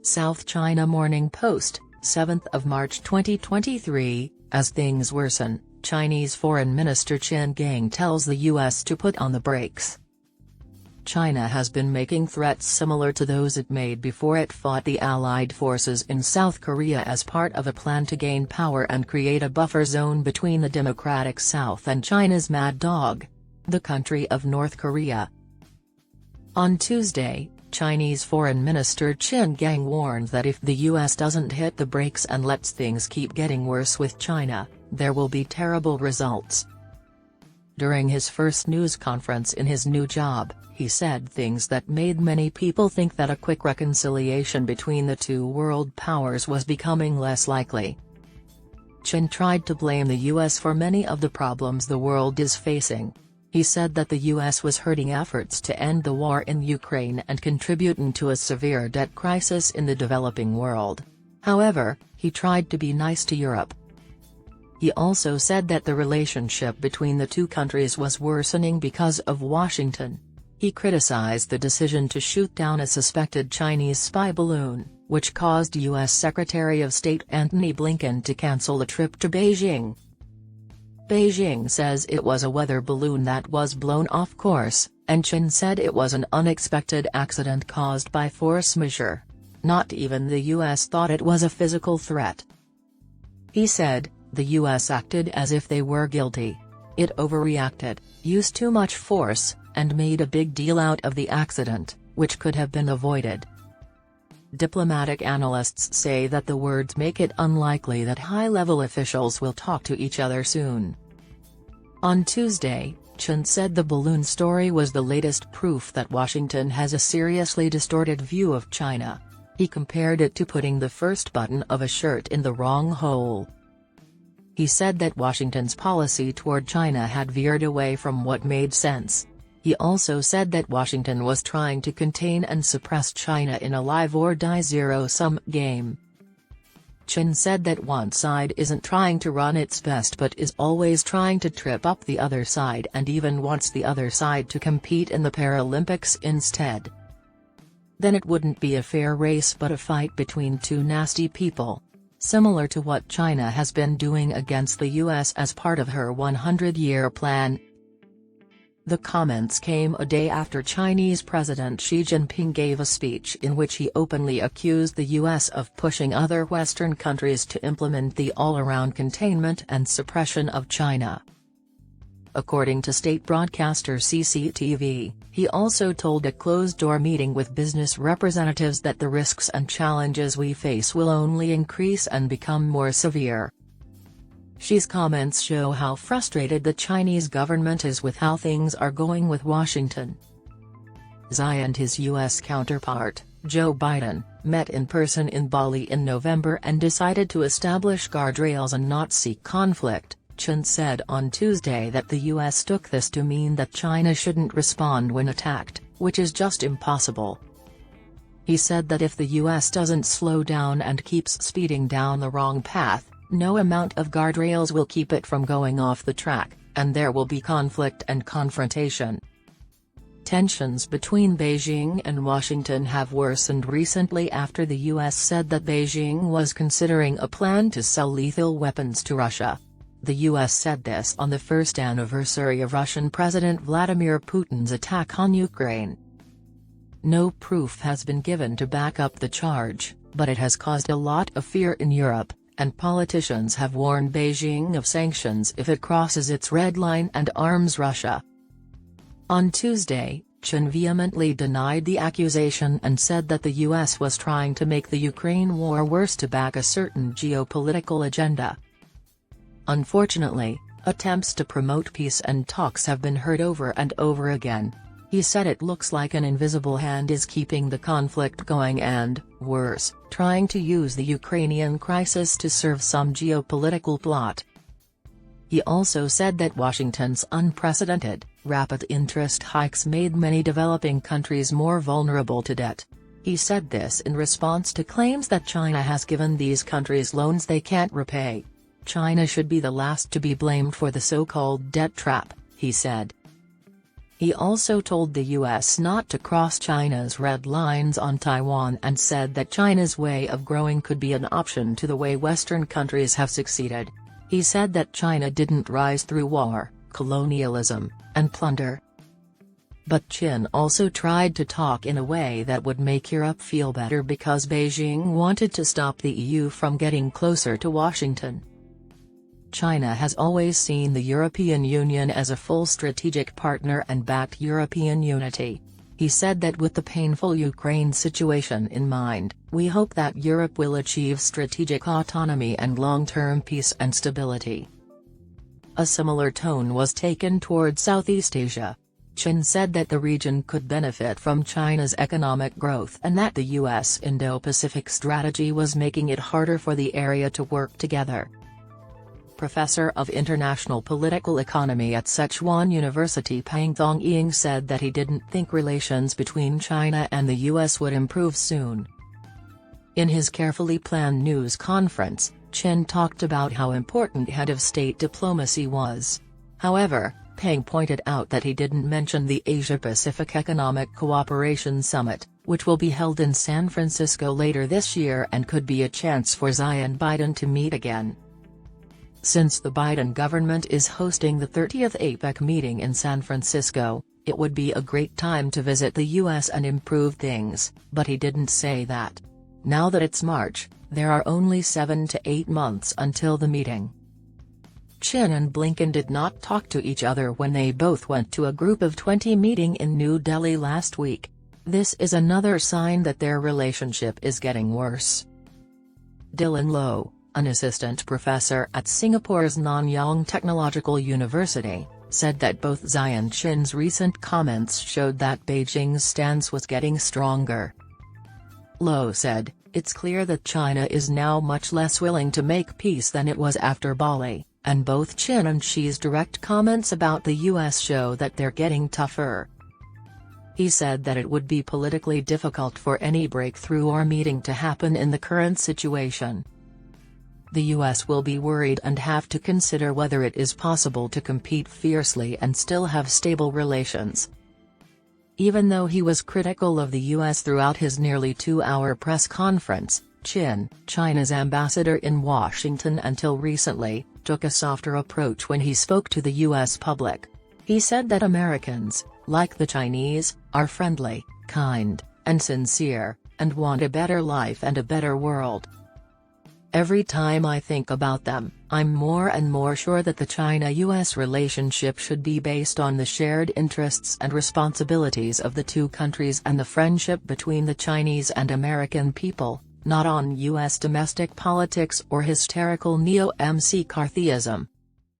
South China Morning Post, 7th of March 2023, as things worsen, Chinese Foreign Minister Qin Gang tells the U.S. to put on the brakes. China has been making threats similar to those it made before it fought the Allied forces in South Korea as part of a plan to gain power and create a buffer zone between the democratic South and China's mad dog, the country of North Korea. On Tuesday, Chinese Foreign Minister Qin Gang warned that if the U.S. doesn't hit the brakes and lets things keep getting worse with China, there will be terrible results. During his first news conference in his new job, he said things that made many people think that a quick reconciliation between the two world powers was becoming less likely. Qin tried to blame the U.S. for many of the problems the world is facing. He said that the U.S. was hurting efforts to end the war in Ukraine and contributing to a severe debt crisis in the developing world. However, he tried to be nice to Europe. He also said that the relationship between the two countries was worsening because of Washington. He criticized the decision to shoot down a suspected Chinese spy balloon, which caused U.S. Secretary of State Antony Blinken to cancel a trip to Beijing. Beijing says it was a weather balloon that was blown off course, and Qin said it was an unexpected accident caused by force majeure. Not even the U.S. thought it was a physical threat. He said, the U.S. acted as if they were guilty. It overreacted, used too much force, and made a big deal out of the accident, which could have been avoided. Diplomatic analysts say that the words make it unlikely that high-level officials will talk to each other soon. On Tuesday, Qin said the balloon story was the latest proof that Washington has a seriously distorted view of China. He compared it to putting the first button of a shirt in the wrong hole. He said that Washington's policy toward China had veered away from what made sense. He also said that Washington was trying to contain and suppress China in a live-or-die zero-sum game. Qin said that one side isn't trying to run its best but is always trying to trip up the other side and even wants the other side to compete in the Paralympics instead. Then it wouldn't be a fair race but a fight between two nasty people. Similar to what China has been doing against the U.S. as part of her 100-year plan. The comments came a day after Chinese President Xi Jinping gave a speech in which he openly accused the U.S. of pushing other Western countries to implement the all-around containment and suppression of China. According to state broadcaster CCTV, he also told a closed-door meeting with business representatives that the risks and challenges we face will only increase and become more severe. Xi's comments show how frustrated the Chinese government is with how things are going with Washington. Xi and his U.S. counterpart, Joe Biden, met in person in Bali in November and decided to establish guardrails and not seek conflict. Qin said on Tuesday that the U.S. took this to mean that China shouldn't respond when attacked, which is just impossible. He said that if the U.S. doesn't slow down and keeps speeding down the wrong path, no amount of guardrails will keep it from going off the track, and there will be conflict and confrontation. Tensions between Beijing and Washington have worsened recently after the U.S. said that Beijing was considering a plan to sell lethal weapons to Russia. The U.S. said this on the first anniversary of Russian President Vladimir Putin's attack on Ukraine. No proof has been given to back up the charge, but it has caused a lot of fear in Europe, and politicians have warned Beijing of sanctions if it crosses its red line and arms Russia. On Tuesday, Qin vehemently denied the accusation and said that the U.S. was trying to make the Ukraine war worse to back a certain geopolitical agenda. Unfortunately, attempts to promote peace and talks have been heard over and over again. He said it looks like an invisible hand is keeping the conflict going and, worse, trying to use the Ukrainian crisis to serve some geopolitical plot. He also said that Washington's unprecedented, rapid interest hikes made many developing countries more vulnerable to debt. He said this in response to claims that China has given these countries loans they can't repay. China should be the last to be blamed for the so-called debt trap, he said. He also told the U.S. not to cross China's red lines on Taiwan and said that China's way of growing could be an option to the way Western countries have succeeded. He said that China didn't rise through war, colonialism, and plunder. But Qin also tried to talk in a way that would make Europe feel better because Beijing wanted to stop the EU from getting closer to Washington. China has always seen the European Union as a full strategic partner and backed European unity. He said that with the painful Ukraine situation in mind, we hope that Europe will achieve strategic autonomy and long-term peace and stability. A similar tone was taken toward Southeast Asia. Qin said that the region could benefit from China's economic growth and that the U.S. Indo-Pacific strategy was making it harder for the area to work together. Professor of International Political Economy at Sichuan University Pang Thongying said that he didn't think relations between China and the U.S. would improve soon. In his carefully planned news conference, Qin talked about how important head of state diplomacy was. However, Pang pointed out that he didn't mention the Asia-Pacific Economic Cooperation Summit, which will be held in San Francisco later this year and could be a chance for Xi and Biden to meet again. Since the Biden government is hosting the 30th APEC meeting in San Francisco, it would be a great time to visit the U.S. and improve things, but he didn't say that. Now that it's March, there are only 7 to 8 months until the meeting. Qin and Blinken did not talk to each other when they both went to a Group of 20 meeting in New Delhi last week. This is another sign that their relationship is getting worse. Dylan Low, an assistant professor at Singapore's Nanyang Technological University, said that both Xi and Qin's recent comments showed that Beijing's stance was getting stronger. Low said, "It's clear that China is now much less willing to make peace than it was after Bali. And both Qin and Xi's direct comments about the U.S. show that they're getting tougher." He said that it would be politically difficult for any breakthrough or meeting to happen in the current situation. The U.S. will be worried and have to consider whether it is possible to compete fiercely and still have stable relations. Even though he was critical of the U.S. throughout his nearly 2-hour press conference, Qin, China's ambassador in Washington until recently, took a softer approach when he spoke to the U.S. public. He said that Americans, like the Chinese, are friendly, kind, and sincere, and want a better life and a better world. "Every time I think about them, I'm more and more sure that the China-US relationship should be based on the shared interests and responsibilities of the two countries and the friendship between the Chinese and American people, not on U.S. domestic politics or hysterical neo-McCarthyism."